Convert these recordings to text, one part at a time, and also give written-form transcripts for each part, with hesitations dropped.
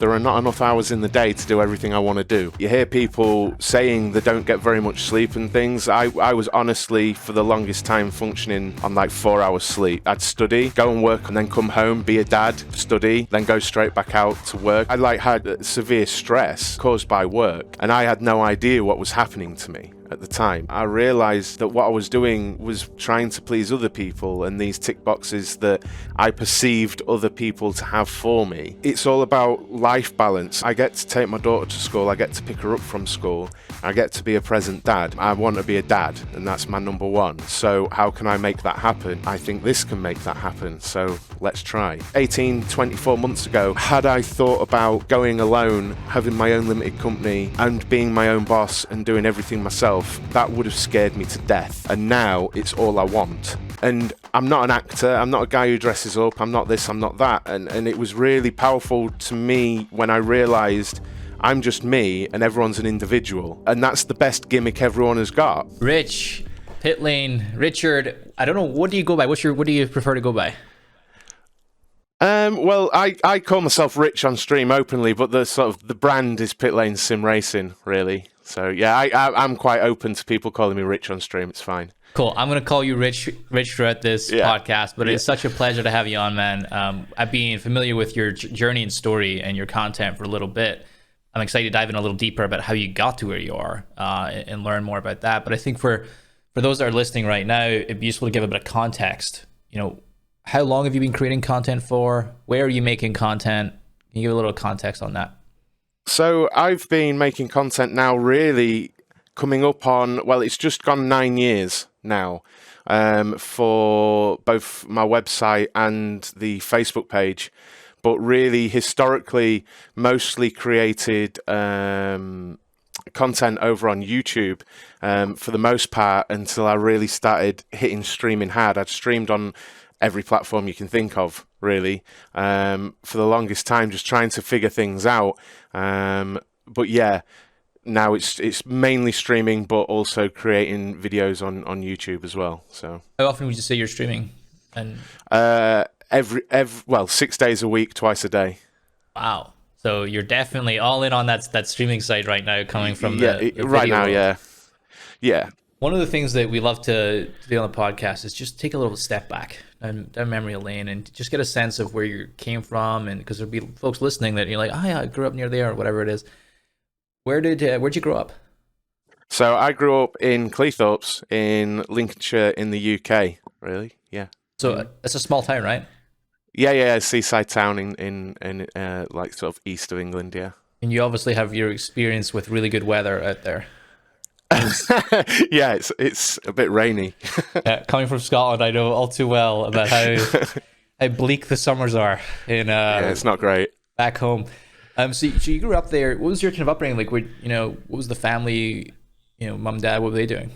There are not enough hours in the day to do everything I want to do. You hear people saying they don't get very much sleep and things. I was honestly, for the longest time, functioning on like 4 hours sleep. I'd study, go and work, and then come home, be a dad, study, then go straight back out to work. I had severe stress caused by work, and I had no idea what was happening to me at the time. I realized that what I was doing was trying to please other people, and these tick boxes that I perceived other people to have for me. It's all about life balance. I get to take my daughter to school, I get to pick her up from school, I get to be a present dad. I want to be a dad, and that's my number one. So how can I make that happen? I think this can make that happen, so let's try. 24 months ago, had I thought about going alone, having my own limited company, and being my own boss and doing everything myself, that would have scared me to death. And now it's all I want. And I'm not an actor, I'm not a guy who dresses up, I'm not this, I'm not that. And it was really powerful to me when I realised I'm just me and everyone's an individual. And that's the best gimmick everyone has got. Rich, Pitlane, Richard, I don't know, what do you go by? What do you prefer to go by? Well, I call myself Rich on stream openly, but the brand is Pitlanes Sim Racing, really. So yeah, I'm quite open to people calling me Rich on stream. It's fine. Cool. I'm gonna call you Rich throughout this podcast, but it's such a pleasure to have you on, man. I've been familiar with your journey and story and your content for a little bit. I'm excited to dive in a little deeper about how you got to where you are and learn more about that. But I think for those that are listening right now, it'd be useful to give a bit of context. You know, how long have you been creating content for? Where are you making content? Can you give a little context on that? So I've been making content now really coming up on, well, it's just gone 9 years now for both my website and the Facebook page. But really, historically, mostly created content over on YouTube for the most part until I really started hitting streaming hard. I'd streamed on every platform you can think of, really, for the longest time, just trying to figure things out. But yeah, now it's mainly streaming, but also creating videos on YouTube as well. So how often would you say you're streaming? And every 6 days a week, twice a day. Wow. So you're definitely all in on that streaming site right now, coming from the right now world. Yeah. One of the things that we love to do on the podcast is just take a little step back down memory lane and just get a sense of where you came from, and because there'll be folks listening that you're like, oh yeah, I grew up near there or whatever it is. Where'd you grow up? So I grew up in Cleethorpes in Lincolnshire in the UK. Really, yeah. So it's a small town, right? Yeah, seaside town in like sort of east of England, yeah. And you obviously have your experience with really good weather out there. Yeah, it's a bit rainy. Yeah, coming from Scotland, I know all too well about how bleak the summers are in it's not great back home. So you grew up there. What was your kind of upbringing like? What was the family? Mum, dad, what were they doing?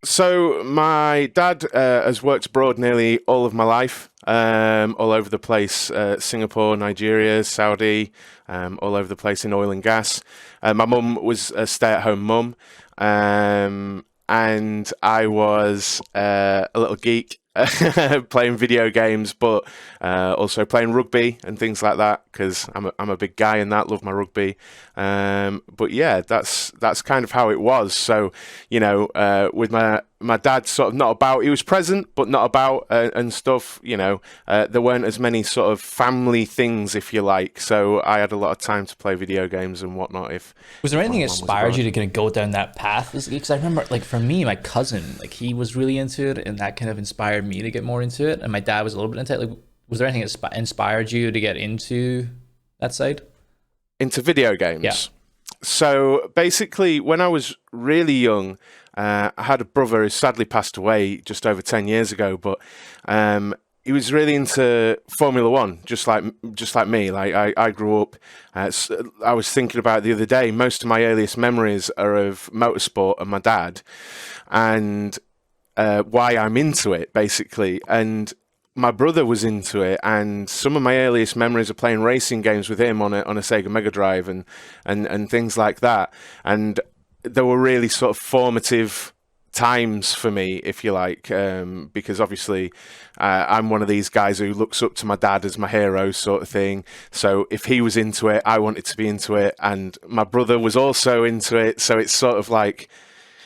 So my dad has worked abroad nearly all of my life, all over the place, Singapore, Nigeria, Saudi, all over the place in oil and gas. My mum was a stay-at-home mum, and I was a little geek playing video games, but also playing rugby and things like that, because I'm a big guy and that, love my rugby. But yeah, that's kind of how it was. So with my dad sort of not about, he was present but not about, and stuff. There weren't as many sort of family things, if you like. So I had a lot of time to play video games and whatnot. Was there anything that inspired you to kind of go down that path? Because I remember, like, for me, my cousin, like, he was really into it, and that kind of inspired me to get more into it. And my dad was a little bit into it. Like, was there anything that inspired you to get into that side? Into video games? Yeah. So basically, when I was really young, I had a brother who sadly passed away just over 10 years ago, but he was really into Formula One, just like me. Like I grew up, I was thinking about it the other day, most of my earliest memories are of motorsport and my dad, and why I'm into it, basically. And my brother was into it, and some of my earliest memories are playing racing games with him on a Sega Mega Drive and things like that. And they were really sort of formative times for me, if you like, because obviously I'm one of these guys who looks up to my dad as my hero sort of thing. So if he was into it, I wanted to be into it, and my brother was also into it. So it's sort of like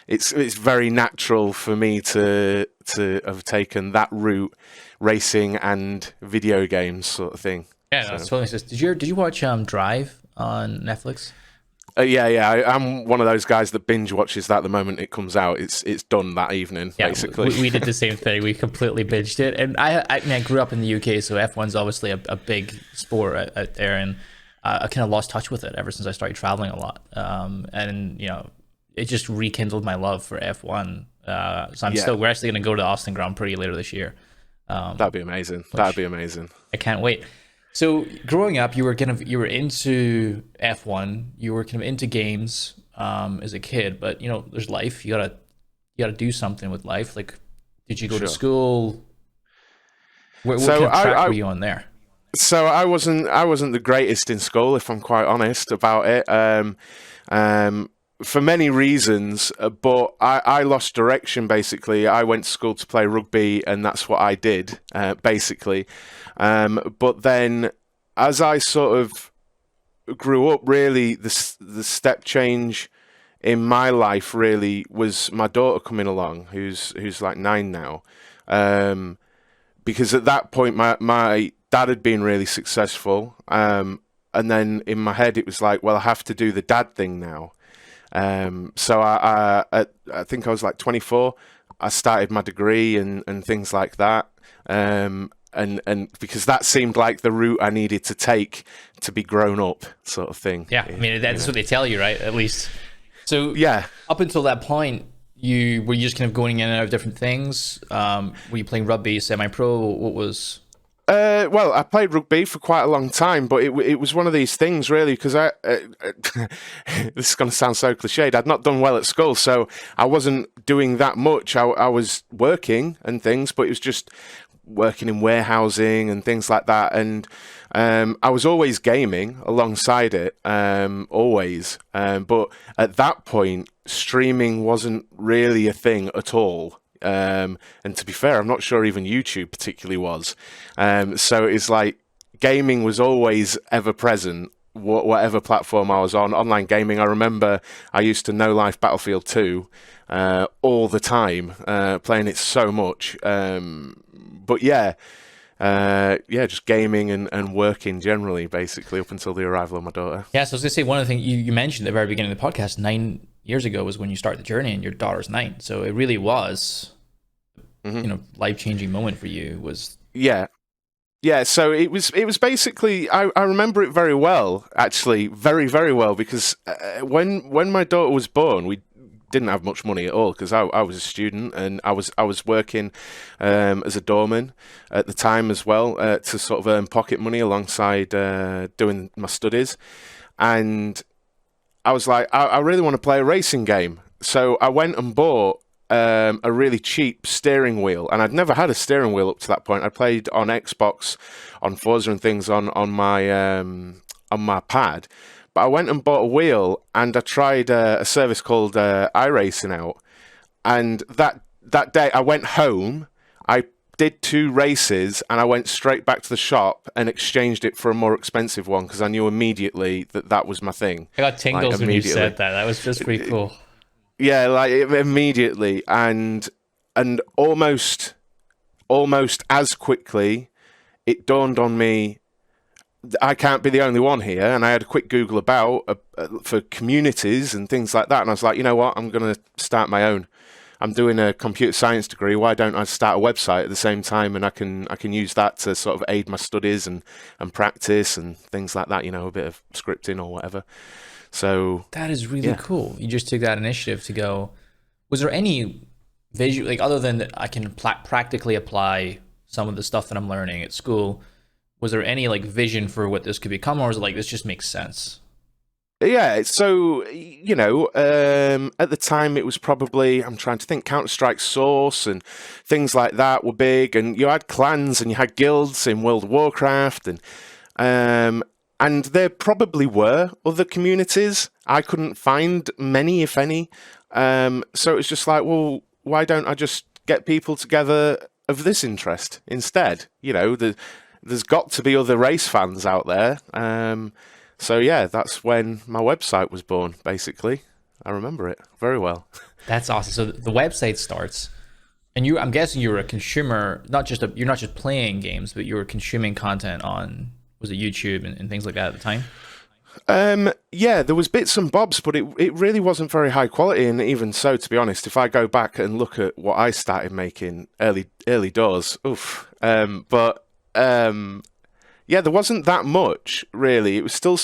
it's very natural for me to have taken that route, racing and video games sort of thing. Yeah, so. That's totally sense. Did you watch Drive on Netflix? I'm one of those guys that binge watches that the moment it comes out. It's done that evening, basically. We did the same thing. We completely binged it. And I grew up in the UK, so F1's obviously a big sport out there, and I kind of lost touch with it ever since I started traveling a lot. And it just rekindled my love for F1. So we're actually going to go to the Austin Grand Prix later this year. That'd be amazing. That'd be amazing. I can't wait. So growing up, you were into F1, you were kind of into games as a kid, but there's life. You gotta do something with life. Like, did you go to school? What kind of track were you on there? So I wasn't the greatest in school, if I'm quite honest about it. For many reasons, but I lost direction, basically. I went to school to play rugby, and that's what I did, basically. But then, as I sort of grew up, really, the step change in my life really was my daughter coming along, who's like 9 now. Because at that point, my dad had been really successful. And then in my head, it was like, well, I have to do the dad thing now. So I think I was like 24. I started my degree and things like that. And because that seemed like the route I needed to take to be grown up, sort of thing. Yeah, I mean that's what they tell you, right? At least. So yeah. Up until that point, were you just kind of going in and out of different things? Were you playing rugby, semi-pro? What was? Well, I played rugby for quite a long time, but it was one of these things, really, because this is going to sound so cliched. I'd not done well at school, so I wasn't doing that much. I was working and things, but it was just working in warehousing and things like that. And I was always gaming alongside it, always. But at that point, streaming wasn't really a thing at all. And to be fair, I'm not sure even YouTube particularly was. So it's like gaming was always ever present, whatever platform I was on. Online gaming, I remember I used to No Life Battlefield 2 all the time, playing it so much. But just gaming and working generally, basically, up until the arrival of my daughter. Yeah, so I was going to say, one of the things you mentioned at the very beginning of the podcast, 9 years ago was when you started the journey, and your daughter's 9. So it really was, life-changing moment for you. Yeah, so it was basically, I remember it very well, actually, very, very well, because when my daughter was born, we didn't have much money at all, because I was a student, and I was working as a doorman at the time as well, to sort of earn pocket money alongside doing my studies. And I was like, I really want to play a racing game. So I went and bought a really cheap steering wheel, and I'd never had a steering wheel up to that point. I played on Xbox, on Forza and things on my pad, but I went and bought a wheel, and I tried a service called iRacing out. And that day I went home, I did 2 races, and I went straight back to the shop and exchanged it for a more expensive one, because I knew immediately that was my thing. I got tingles when you said that. That was just pretty cool. Yeah, like immediately, and almost as quickly, it dawned on me, I can't be the only one here. And I had a quick Google about for communities and things like that, and I was like, you know what, I'm going to start my own. I'm doing a computer science degree. Why don't I start a website at the same time, and I can use that to sort of aid my studies and practice and things like that. A bit of scripting or whatever. So that is really cool. You just took that initiative to go. Was there any visual, like, other than that I can practically apply some of the stuff that I'm learning at school? Was there any like vision for what this could become, or was it like this just makes sense? Yeah, so, at the time it was probably, I'm trying to think, Counter-Strike Source and things like that were big, and you had clans and you had guilds in World of Warcraft, and there probably were other communities. I couldn't find many, if any. So it was just like, well, why don't I just get people together of this interest instead? You know, there's got to be other race fans out there. So yeah, that's when my website was born, basically. I remember it very well. That's awesome. So the website starts, and I'm guessing you were a consumer, you're not just playing games, but you were consuming content on, was it YouTube and things like that at the time? Yeah, there was bits and bobs, but it really wasn't very high quality. And even so, to be honest, if I go back and look at what I started making early doors, yeah, there wasn't that much really. It was still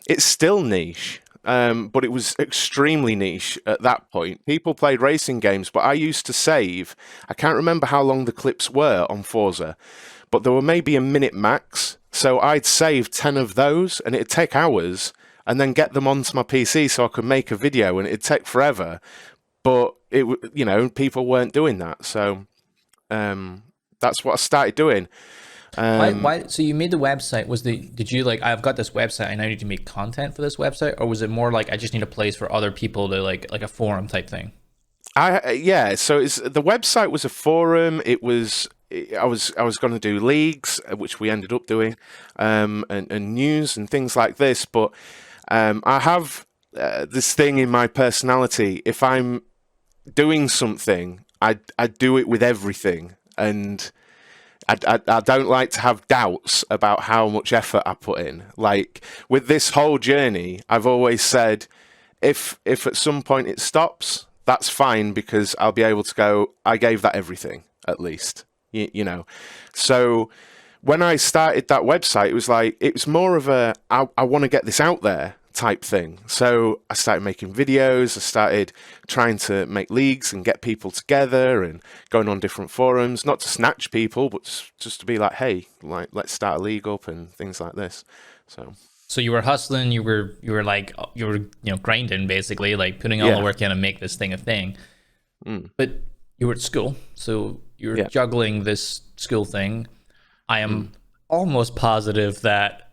it's still niche. But it was extremely niche at that point. People played racing games, but I used to save. I can't remember how long the clips were on Forza, but there were maybe a minute max. So I'd save 10 of those, and it'd take hours, and then get them onto my PC so I could make a video, and it'd take forever. But people weren't doing that, so that's what I started doing. Why? So you made the website. Did you like, I've got this website and I need to make content for this website, or was it more like I just need a place for other people to like a forum type thing? So the website was a forum. I was going to do leagues, which we ended up doing, and news and things like this. But I have this thing in my personality. If I'm doing something, I do it with everything, and I don't like to have doubts about how much effort I put in. Like with this whole journey, I've always said, if at some point it stops, that's fine, because I'll be able to go, I gave that everything, at least, you know. So when I started that website, it was more of a, I want to get this out there type thing. So I started making videos. I started trying to make leagues and get people together and going on different forums, not to snatch people, but just to be like, hey, like, let's start a league up and things like this. So you were hustling, you were grinding, basically, like putting all the work in to make this thing a thing. But you were at school, so you were juggling this school thing. I am almost positive that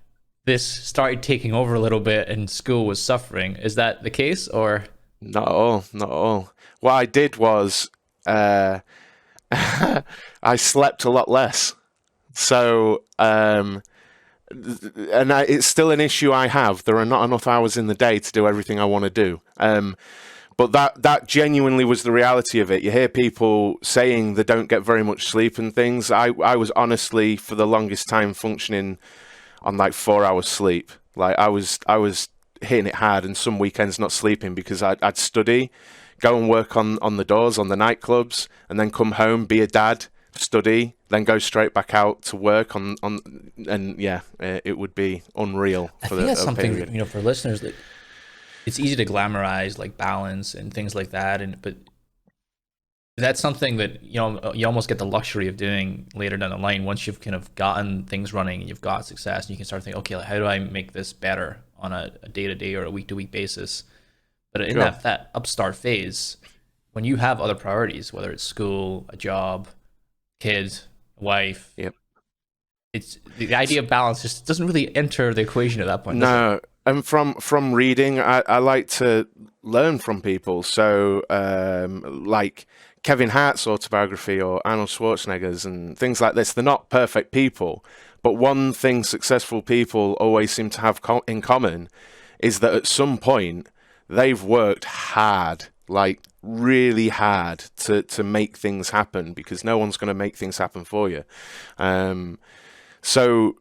this started taking over a little bit and school was suffering. Is that the case, or? Not at all, not at all. What I did was I slept a lot less. So, it's still an issue I have. There are not enough hours in the day to do everything I want to do. But that genuinely was the reality of it. You hear people saying they don't get very much sleep and things. I was honestly, for the longest time, functioning on like 4 hours sleep. Like I was hitting it hard, and some weekends not sleeping because I'd study, go and work on the doors, on the nightclubs, and then come home, be a dad, study, then go straight back out to work it would be unreal. I think that's something, for listeners, that it's easy to glamorize like balance and things like that, but that's something that you almost get the luxury of doing later down the line once you've kind of gotten things running and you've got success, and you can start thinking, okay, like, how do I make this better on a day-to-day or a week-to-week basis? But in that upstart phase, when you have other priorities, whether it's school, a job, kids, wife, it's the idea of balance just doesn't really enter the equation at that point. No. And from reading, I like to learn from people. So like Kevin Hart's autobiography or Arnold Schwarzenegger's and things like this, they're not perfect people. But one thing successful people always seem to have in common is that at some point they've worked hard, like really hard to make things happen, because no one's going to make things happen for you. So,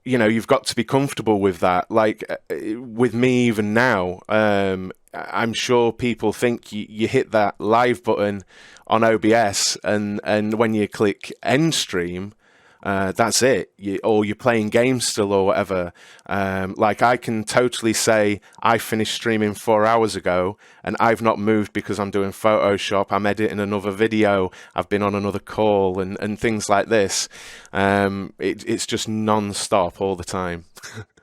you've got to be comfortable with that. Like with me, even now, I'm sure people think you hit that live button on OBS, and when you click end stream, that's it. Or you're playing games still or whatever. Like I can totally say I finished streaming 4 hours ago and I've not moved because I'm doing Photoshop, I'm editing another video, I've been on another call and things like this. It's just non-stop all the time.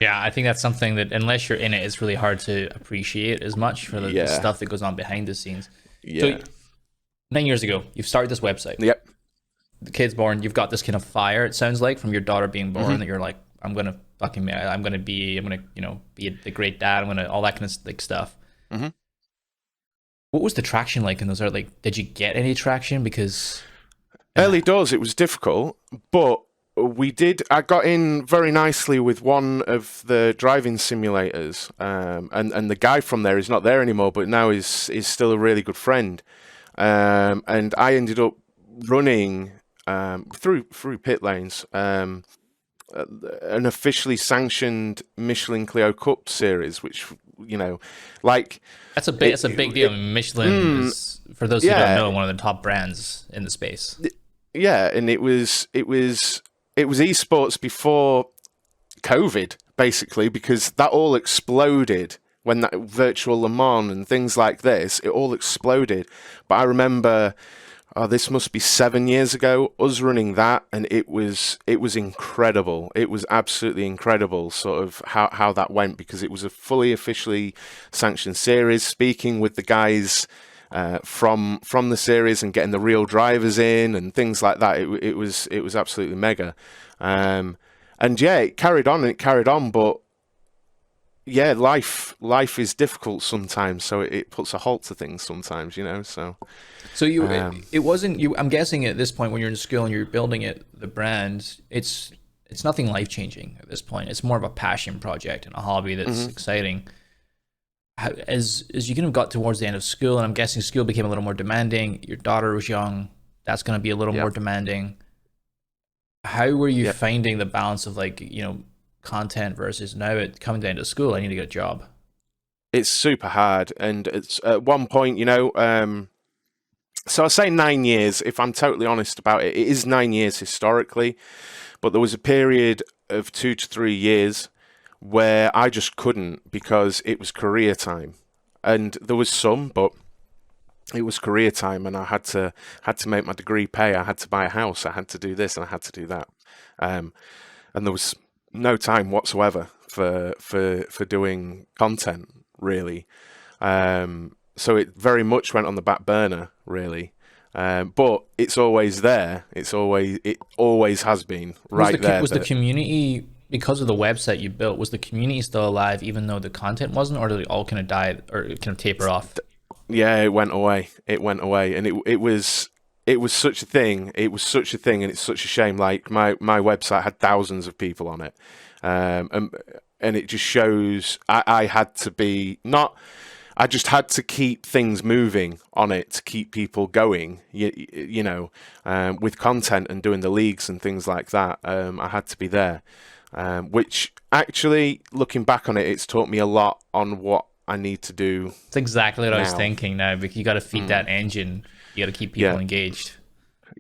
Yeah, I think that's something that unless you're in it, it's really hard to appreciate as much for the stuff that goes on behind the scenes. Yeah. So 9 years ago, you've started this website. Yep. The kid's born. You've got this kind of fire, it sounds like, from your daughter being born, that you're like, I'm gonna be the great dad. I'm gonna all that kind of like stuff. What was the traction like in those? Like, did you get any traction? Because early doors, it was difficult, but we did. I got in very nicely with one of the driving simulators, and the guy from there is not there anymore, but now is still a really good friend. And I ended up running through Pitlanes an officially sanctioned Michelin Clio Cup series, which, you know, like that's a big deal. Michelin is, for those who don't know, one of the top brands in the space. Yeah, and it was esports before COVID, basically, because that all exploded when that virtual Le Mans and things like this, it all exploded. But I remember, this must be 7 years ago, us running that, and it was incredible. It was absolutely incredible, sort of how that went, because it was a fully officially sanctioned series. Speaking with the guys from the series and getting the real drivers in and things like that, it was absolutely mega. And yeah, it carried on, but yeah, life is difficult sometimes, so it puts a halt to things sometimes, you know. So you, it wasn't you. I'm guessing at this point, when you're in school and you're building the brand, it's nothing life changing at this point. It's more of a passion project and a hobby that's exciting. As you kind of got towards the end of school, and I'm guessing school became a little more demanding. Your daughter was young. That's going to be a little more demanding. How were you finding the balance of, like, you know, content versus now it coming down to school, I need to get a job? It's super hard, and it's at one point, you know, so I say 9 years, if I'm totally honest about it. It is 9 years historically, but there was a period of 2 to 3 years where I just couldn't, because it was career time, and there was some, but it was career time, and I had to make my degree pay. I had to buy a house. I had to do this, and I had to do that, and there was no time whatsoever for doing content, really. So it very much went on the back burner, really. But it's always there. It always has been right there. Was the community, because of the website you built, was the community still alive even though the content wasn't, or did it all kind of die or kind of taper off? Yeah, it went away. And it was such a thing. It was such a thing, and it's such a shame. Like my website had thousands of people on it, and it just shows I had to be not. I just had to keep things moving on it to keep people going. You know, with content and doing the leagues and things like that. I had to be there, which actually, looking back on it, it's taught me a lot on what I need to do. It's exactly what I was thinking now, because you got to feed that engine. You got to keep people engaged.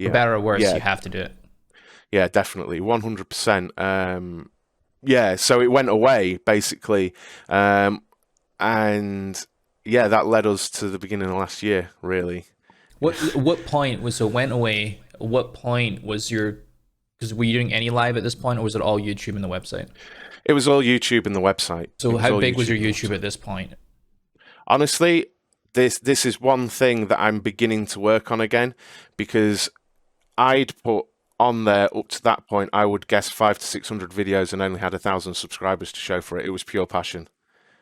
For better or worse, you have to do it. Yeah, definitely. 100%. Yeah, so it went away, basically. And yeah, that led us to the beginning of last year, really. What point was, so it went away, what point was because were you doing any live at this point, or was it all YouTube and the website? It was all YouTube and the website. So how big was your YouTube at this point? Honestly, this is one thing that I'm beginning to work on again, because I'd put on there up to that point, I would guess 500 to 600 videos and only had 1,000 subscribers to show for it. It was pure passion.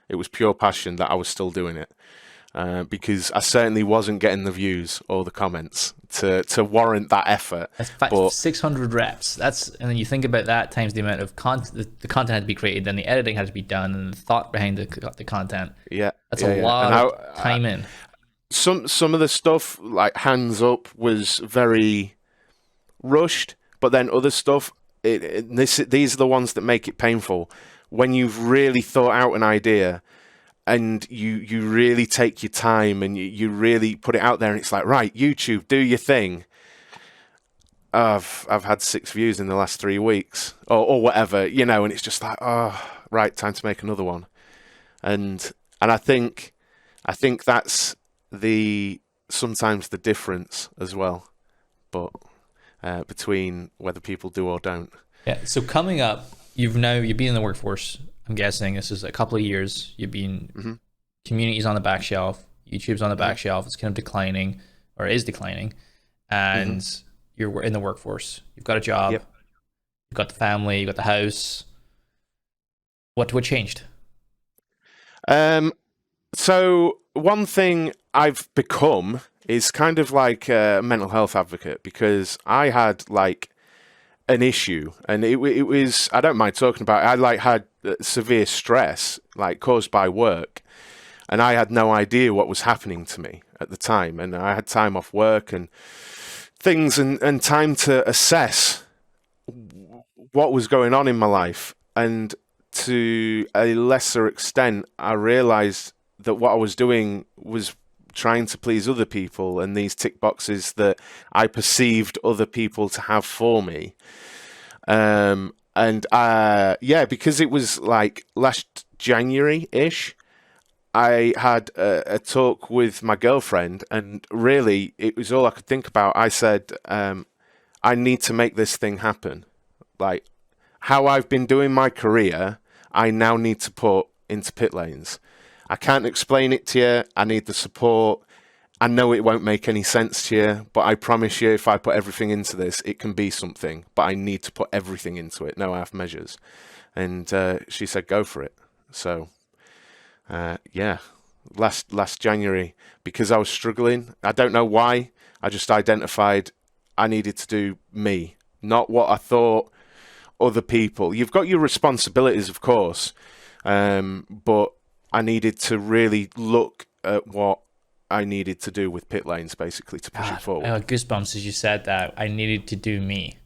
It was pure passion that I was still doing it, because I certainly wasn't getting the views or the comments to warrant that effort. That's 600 reps. And then you think about that times the amount of content, the content had to be created, then the editing had to be done, and the thought behind the content. Yeah, that's a lot of time in. Some of the stuff, like Hands Up, was very rushed, but then other stuff, these are the ones that make it painful. When you've really thought out an idea and you really take your time and you really put it out there, and it's like, right, YouTube, do your thing. I've had 6 views in the last 3 weeks or whatever, you know, and it's just like, oh, right, time to make another one. And I think that's sometimes the difference as well, but between whether people do or don't. Yeah. So coming up, you've been in the workforce. I'm guessing this is a couple of years. You've been community's on the back shelf, YouTube's on the back shelf. It's kind of declining, or is declining, and you're in the workforce. You've got a job. Yep. You've got the family. You've got the house. What changed? So one thing I've become is kind of like a mental health advocate, because I had like an issue, and it was, I don't mind talking about it. I like had severe stress like caused by work, and I had no idea what was happening to me at the time, and I had time off work and things, and time to assess what was going on in my life. And to a lesser extent, I realized that what I was doing was trying to please other people, and these tick boxes that I perceived other people to have for me. Because it was like last January-ish, I had a talk with my girlfriend, and really it was all I could think about. I said, I need to make this thing happen. Like how I've been doing my career, I now need to put into Pitlanes. I can't explain it to you. I need the support. I know it won't make any sense to you, but I promise you, if I put everything into this, it can be something. But I need to put everything into it, no half measures. And she said, go for it. So, last January, because I was struggling, I don't know why, I just identified I needed to do me, not what I thought other people. You've got your responsibilities, of course, but I needed to really look at what I needed to do with Pitlanes, basically, to push it forward. I got goosebumps as you said that. I needed to do me.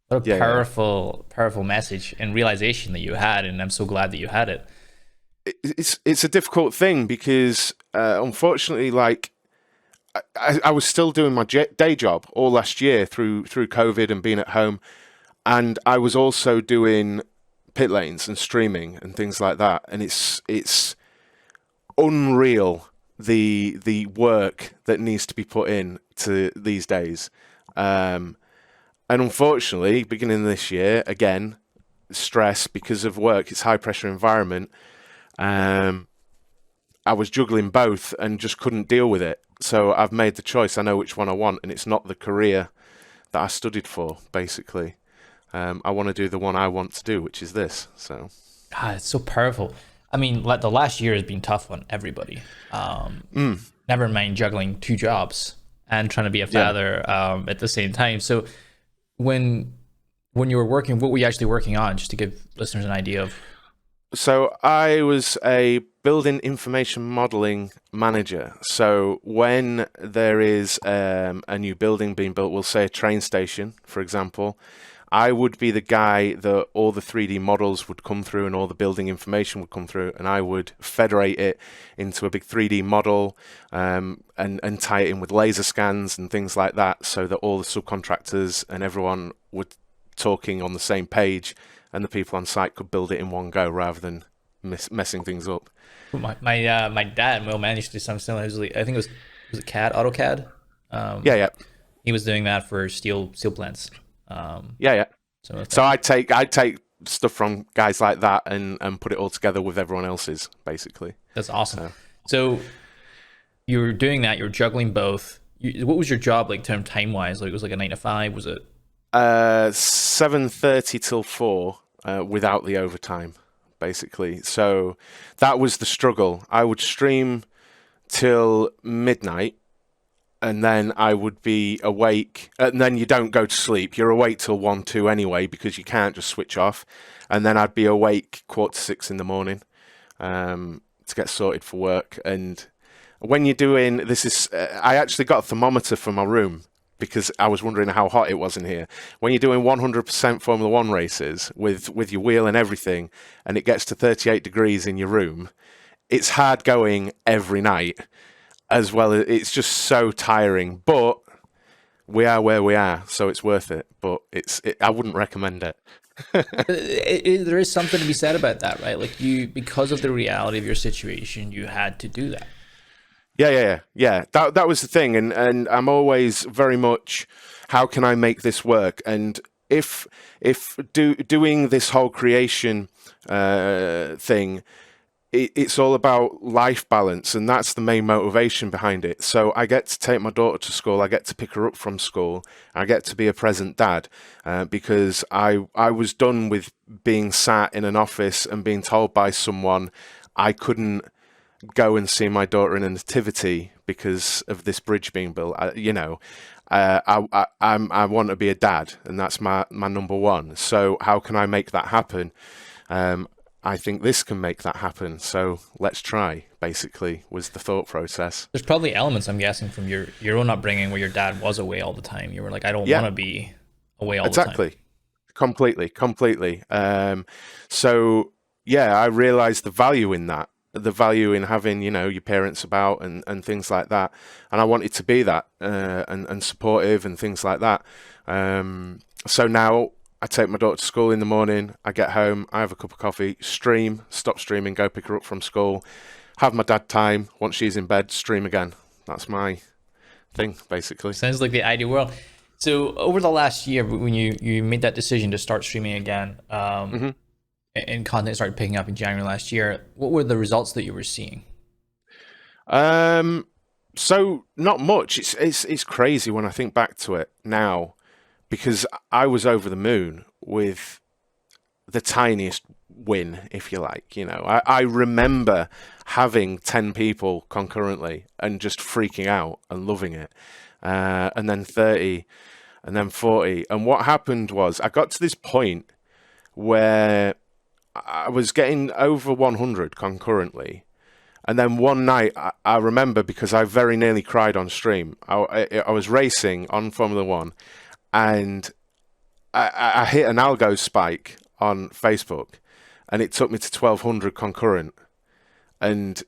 What a powerful message and realization that you had, and I'm so glad that you had it. It's a difficult thing because, unfortunately, like I was still doing my day job all last year through COVID and being at home, and I was also doing Pitlanes and streaming and things like that, and it's unreal the work that needs to be put in to these days. And unfortunately, beginning this year, again, stress because of work, it's high pressure environment. I was juggling both and just couldn't deal with it. So I've made the choice. I know which one I want, and it's not the career that I studied for, basically. I want to do the one I want to do, which is this. So, God, it's so powerful. I mean, the last year has been tough on everybody. Never mind juggling 2 jobs and trying to be a father at the same time. So when you were working, what were you actually working on, just to give listeners an idea of? So I was a building information modeling manager. So when there is a new building being built, we'll say a train station, for example, I would be the guy that all the 3D models would come through and all the building information would come through, and I would federate it into a big 3D model and tie it in with laser scans and things like that, so that all the subcontractors and everyone were talking on the same page, and the people on site could build it in one go rather than messing things up. My dad, Will, managed to do something similar. I think it was CAD, AutoCAD. He was doing that for steel plants. So I take stuff from guys like that and put it all together with everyone else's, basically. That's awesome. So you were doing that, you were juggling both. What was your job like time wise? Like, it was like a 9 to 5, was it? 7:30 till 4 without the overtime, basically. So that was the struggle. I would stream till midnight, and then I would be awake, and then you don't go to sleep. You're awake till 1, 2 anyway, because you can't just switch off. And then I'd be awake 5:45 in the morning to get sorted for work. And when you're doing this, I actually got a thermometer for my room because I was wondering how hot it was in here. When you're doing 100% Formula 1 races with your wheel and everything, and it gets to 38 degrees in your room, it's hard going every night. As well, it's just so tiring, but we are where we are, so it's worth it. But I wouldn't recommend it. There is something to be said about that, right? Like, because of the reality of your situation, you had to do that. Yeah. That was the thing, and I'm always very much, how can I make this work? And if doing this whole creation thing, it's all about life balance, and that's the main motivation behind it. So I get to take my daughter to school, I get to pick her up from school, I get to be a present dad, because I was done with being sat in an office and being told by someone I couldn't go and see my daughter in a nativity because of this bridge being built. I want to be a dad, and that's my number one. So how can I make that happen? I think this can make that happen. So let's try, basically, was the thought process. There's probably elements, I'm guessing, from your own upbringing where your dad was away all the time. You were like, I don't want to be away all the time. Exactly. Completely. So yeah, I realized the value in that, the value in having, your parents about and things like that. And I wanted to be that, and supportive and things like that. So now I take my daughter to school in the morning, I get home, I have a cup of coffee, stop streaming, go pick her up from school, have my dad time. Once she's in bed, stream again. That's my thing, basically. Sounds like the ideal world. So over the last year, when you made that decision to start streaming again, and content started picking up in January last year, what were the results that you were seeing? So not much. It's crazy when I think back to it now, because I was over the moon with the tiniest win, if you like. I remember having 10 people concurrently and just freaking out and loving it, and then 30, and then 40. And what happened was I got to this point where I was getting over 100 concurrently. And then one night, I remember, because I very nearly cried on stream. I was racing on Formula One, and I hit an algo spike on Facebook, and it took me to 1,200 concurrent, and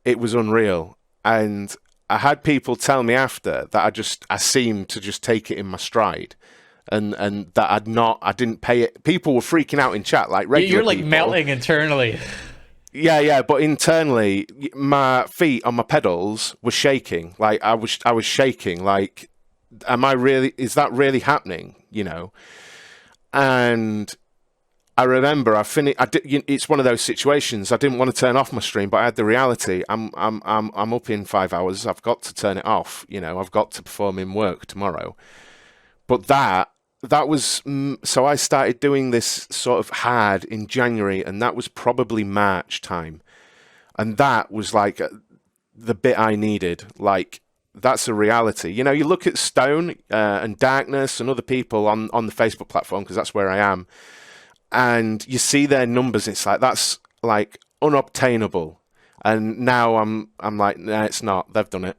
it was unreal. And I had people tell me after that I seemed to just take it in my stride. And that I didn't pay it. People were freaking out in chat, like regular You're like people. melting internally. Yeah, but internally, my feet on my pedals were shaking. Like I was shaking. Like, is that really happening? And I remember it's one of those situations. I didn't want to turn off my stream, but I had the reality. I'm up in 5 hours. I've got to turn it off. I've got to perform in work tomorrow. But that was, so I started doing this sort of hard in January, and that was probably March time. And that was like the bit I needed. Like, that's a reality. You look at Stone and Darkness and other people on the Facebook platform, because that's where I am, and you see their numbers. It's like, that's like unobtainable. And now I'm like, nah, it's not. They've done it.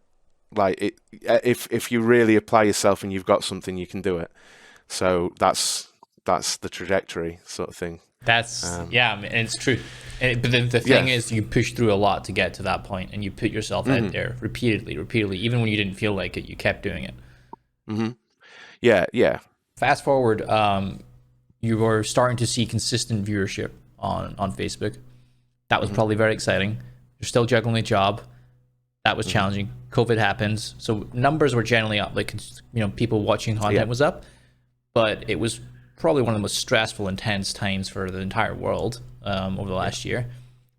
Like, if you really apply yourself and you've got something, you can do it. So that's the trajectory, sort of thing. That's and it's true. But the thing is, you push through a lot to get to that point, and you put yourself out there repeatedly, even when you didn't feel like it. You kept doing it. Yeah. Fast forward, you were starting to see consistent viewership on Facebook. That was probably very exciting. You're still juggling a job. That was challenging. COVID happens, so numbers were generally up. Like, people watching content was up. But it was probably one of the most stressful, intense times for the entire world over the last year.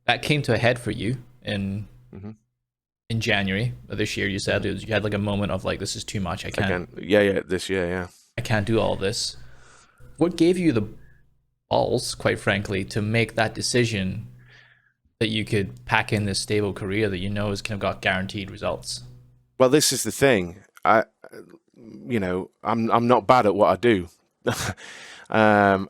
That came to a head for you in January of this year. You said you had like a moment of like, this is too much. I can't. This year, I can't do all this. What gave you the balls, quite frankly, to make that decision that you could pack in this stable career that is kind of got guaranteed results? Well, this is the thing. I'm not bad at what I do, and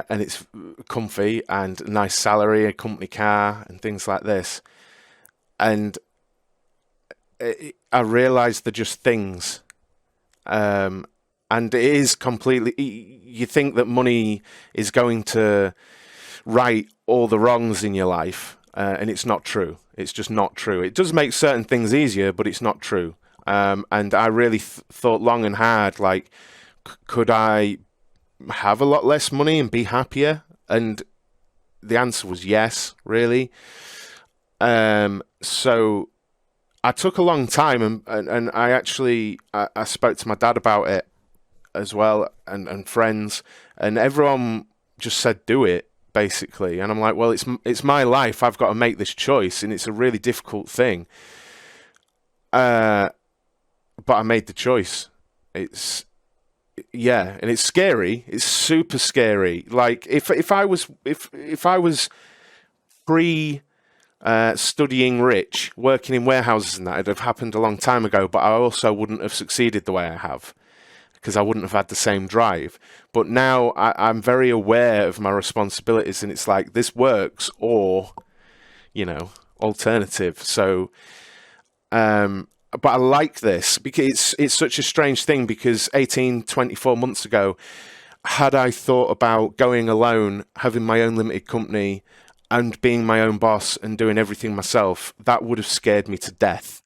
it's comfy and a nice salary, a company car, and things like this. And I realised they're just things, and it is completely. You think that money is going to right all the wrongs in your life, and it's not true. It's just not true. It does make certain things easier, but it's not true. And I really thought long and hard, like, could I have a lot less money and be happier? And the answer was yes, really. So I took a long time, and I actually I spoke to my dad about it as well, and friends, and everyone just said, do it, basically. And I'm like, well, it's my life. I've got to make this choice, and it's a really difficult thing. But I made the choice. And it's scary. It's super scary. Like, if I was free studying rich, working in warehouses and that, it'd have happened a long time ago, but I also wouldn't have succeeded the way I have because I wouldn't have had the same drive. But now I'm very aware of my responsibilities, and it's like, this works or, alternative. So, but I like this because it's such a strange thing, because 24 months ago, had I thought about going alone, having my own limited company and being my own boss and doing everything myself, that would have scared me to death.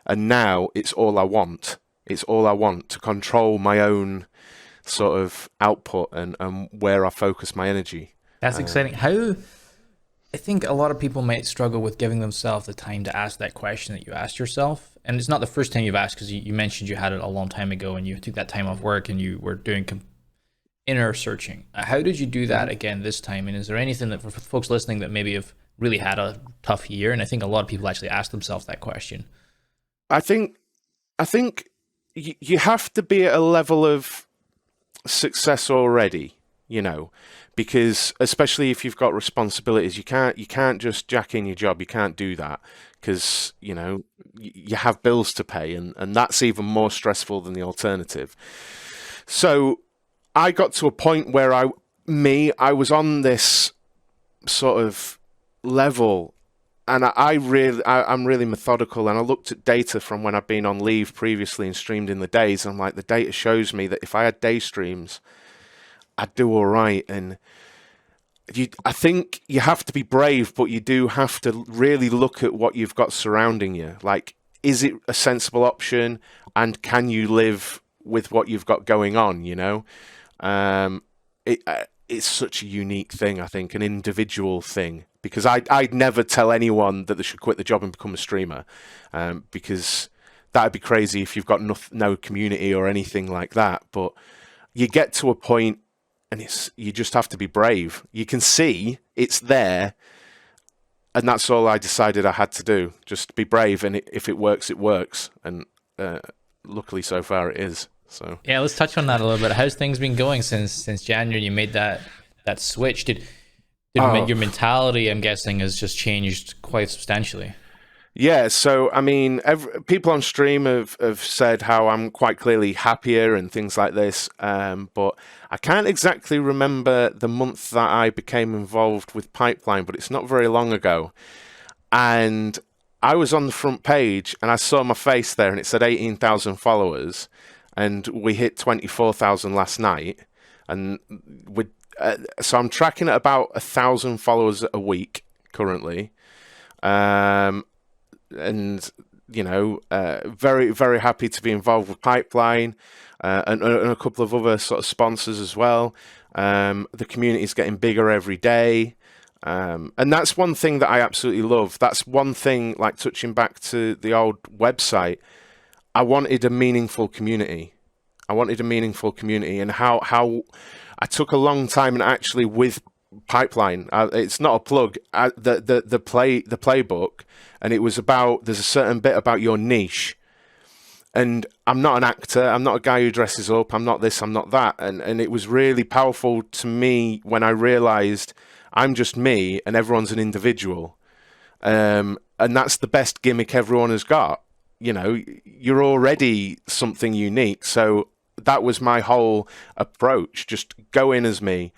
And now it's all I want. It's all I want, to control my own sort of output and where I focus my energy. That's exciting. I think a lot of people might struggle with giving themselves the time to ask that question that you asked yourself. And it's not the first time you've asked, because you mentioned you had it a long time ago and you took that time off work and you were doing inner searching. How did you do that again this time? And is there anything that, for folks listening that maybe have really had a tough year? And I think a lot of people actually ask themselves that question. I think you have to be at a level of success already, because especially if you've got responsibilities, you can't just jack in your job. You can't do that because, you have bills to pay, and that's even more stressful than the alternative. So I got to a point where I was on this sort of level, and I'm really methodical, and I looked at data from when I've been on leave previously and streamed in the days, and I'm like, the data shows me that if I had day streams, I'd do all right. And I think you have to be brave, but you do have to really look at what you've got surrounding you. Like, is it a sensible option, and can you live with what you've got going on, It's such a unique thing, I think, an individual thing, because I'd never tell anyone that they should quit the job and become a streamer, because that'd be crazy if you've got no community or anything like that. But you get to a point, and you just have to be brave. You can see it's there, and that's all I decided I had to do. Just be brave, and if it works, it works. And luckily, so far, it is. So yeah, let's touch on that a little bit. How's things been going since January? You made that switch. Did your mentality, I'm guessing, has just changed quite substantially? Yeah, so I mean, people on stream have said how I'm quite clearly happier and things like this, but I can't exactly remember the month that I became involved with Pipeline, but it's not very long ago. And I was on the front page and I saw my face there, and it said 18,000 followers, and we hit 24,000 last night. And so I'm tracking at about 1,000 followers a week currently. And very, very happy to be involved with Pipeline and a couple of other sort of sponsors as well. The community is getting bigger every day, and that's one thing that I absolutely love. That's one thing, like touching back to the old website, I wanted a meaningful community. And how I took a long time, and actually with Pipeline, it's not a plug, the playbook, and it was about, there's a certain bit about your niche, and I'm not an actor, I'm not a guy who dresses up, I'm not this, I'm not that, and it was really powerful to me when I realized I'm just me and everyone's an individual, and that's the best gimmick everyone has got. You're already something unique. So that was my whole approach, just go in as me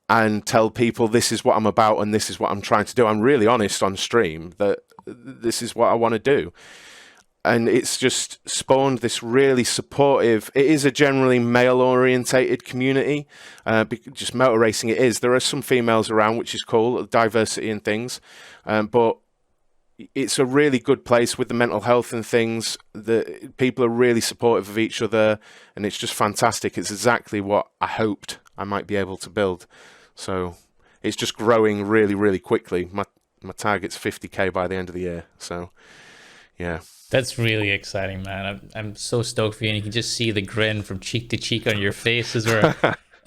and tell people this is what I'm about and this is what I'm trying to do. I'm really honest on stream that this is what I want to do. And it's just spawned this really supportive, it is a generally male-orientated community, just motor racing it is. There are some females around, which is cool, diversity and things, but it's a really good place with the mental health and things. The people are really supportive of each other, and it's just fantastic. It's exactly what I hoped I might be able to build. So it's just growing really, really quickly. My target's 50K by the end of the year. So yeah. That's really exciting, man. I'm so stoked for you, and you can just see the grin from cheek to cheek on your face as we're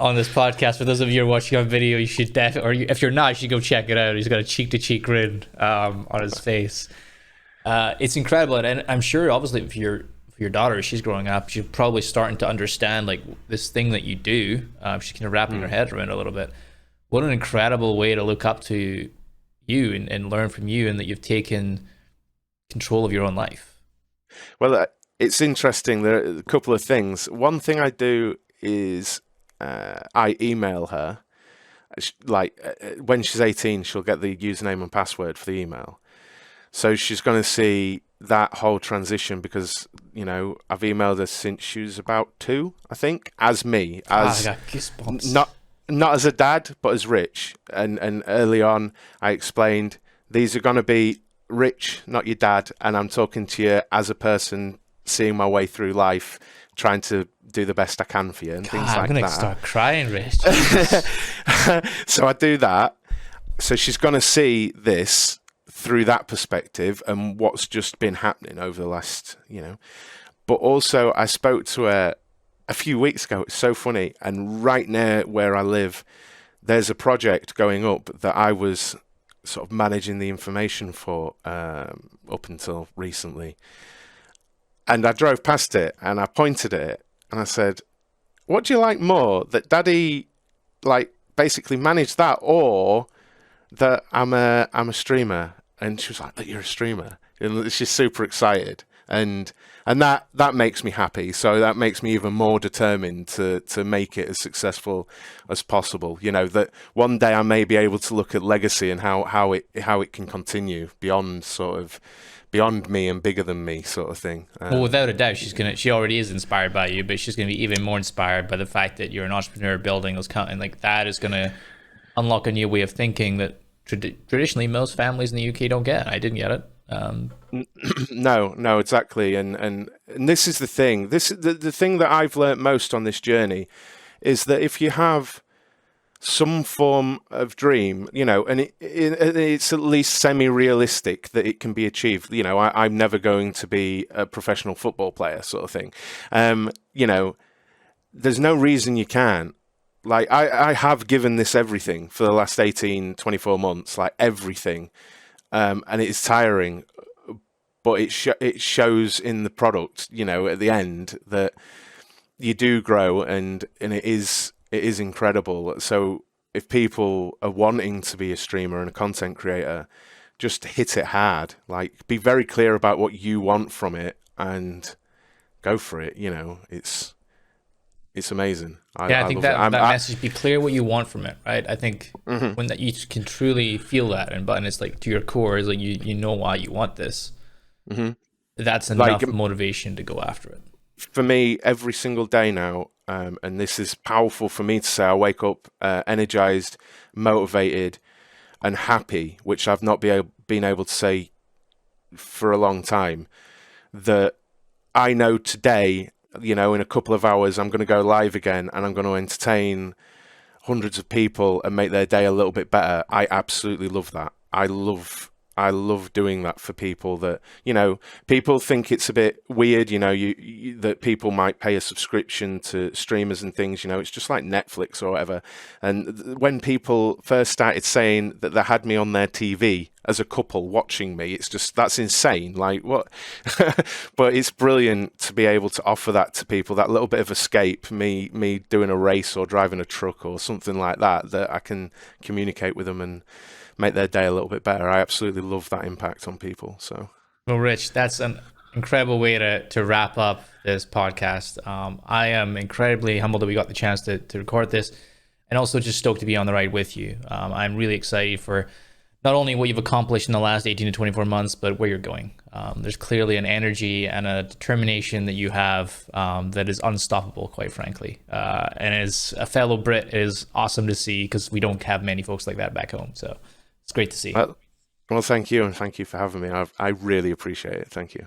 on this podcast. For those of you who are watching on video, you should definitely, or if you're not, you should go check it out. He's got a cheek to cheek grin on his face. It's incredible, and I'm sure, obviously, for your daughter, she's growing up, she's probably starting to understand like this thing that you do. She's kind of wrapping her head around a little bit. What an incredible way to look up to you and learn from you, and that you've taken control of your own life. Well, it's interesting. There are a couple of things. One thing I do is I email her. Like when she's 18, she'll get the username and password for the email. So she's going to see that whole transition because, I've emailed her since she was about 2, I think, as me, as I got goosebumps. not as a dad, but as Rich. And early on, I explained these are going to be Rich, not your dad, and I'm talking to you as a person seeing my way through life, trying to do the best I can for you and things like that. I'm gonna start crying, Rich. So I do that. So she's going to see this through that perspective and what's just been happening over the last, But also, I spoke to her a few weeks ago. It's so funny. And right near where I live, there's a project going up that I was sort of managing the information for up until recently. And I drove past it and I pointed at it and I said, what do you like more, that Daddy basically managed that, or that I'm a streamer? And she was like, that you're a streamer. And she's super excited. And that makes me happy. So that makes me even more determined to make it as successful as possible. That one day I may be able to look at legacy and how it can continue beyond me and bigger than me, sort of thing. Well, without a doubt, she already is inspired by you, but she's gonna be even more inspired by the fact that you're an entrepreneur building those and like that is gonna unlock a new way of thinking that traditionally most families in the UK don't get. I didn't get it. No, exactly. And this is the thing. The thing that I've learnt most on this journey is that if you have some form of dream, and it's at least semi-realistic that it can be achieved. I'm never going to be a professional football player, sort of thing. There's no reason you can't. Like, I have given this everything for the last 18, 24 months, like everything. And it's tiring, but it shows in the product, at the end, that you do grow and it is incredible. So if people are wanting to be a streamer and a content creator, just hit it hard. Like, be very clear about what you want from it and go for it. It's amazing. I think that message, be clear what you want from it, right? I think when that you can truly feel that, and it's like to your core, is like you know why you want this. That's enough motivation to go after it. For me, every single day now, and this is powerful for me to say, I wake up energized, motivated, and happy, which I've not been able to say for a long time. That I know today, in a couple of hours, I'm going to go live again and I'm going to entertain hundreds of people and make their day a little bit better. I absolutely love that. I love doing that for people that, people think it's a bit weird, that people might pay a subscription to streamers and things, it's just like Netflix or whatever. And when people first started saying that they had me on their TV as a couple watching me, it's just, that's insane. Like, what? But it's brilliant to be able to offer that to people, that little bit of escape, me doing a race or driving a truck or something like that I can communicate with them and make their day a little bit better. I absolutely love that impact on people. So, well, Rich, that's an incredible way to wrap up this podcast. I am incredibly humbled that we got the chance to record this, and also just stoked to be on the ride with you. I'm really excited for not only what you've accomplished in the last 18 to 24 months, but where you're going. There's clearly an energy and a determination that you have that is unstoppable, quite frankly. And as a fellow Brit, it is awesome to see, because we don't have many folks like that back home. So it's great to see. Well, thank you, and thank you for having me. I really appreciate it. Thank you.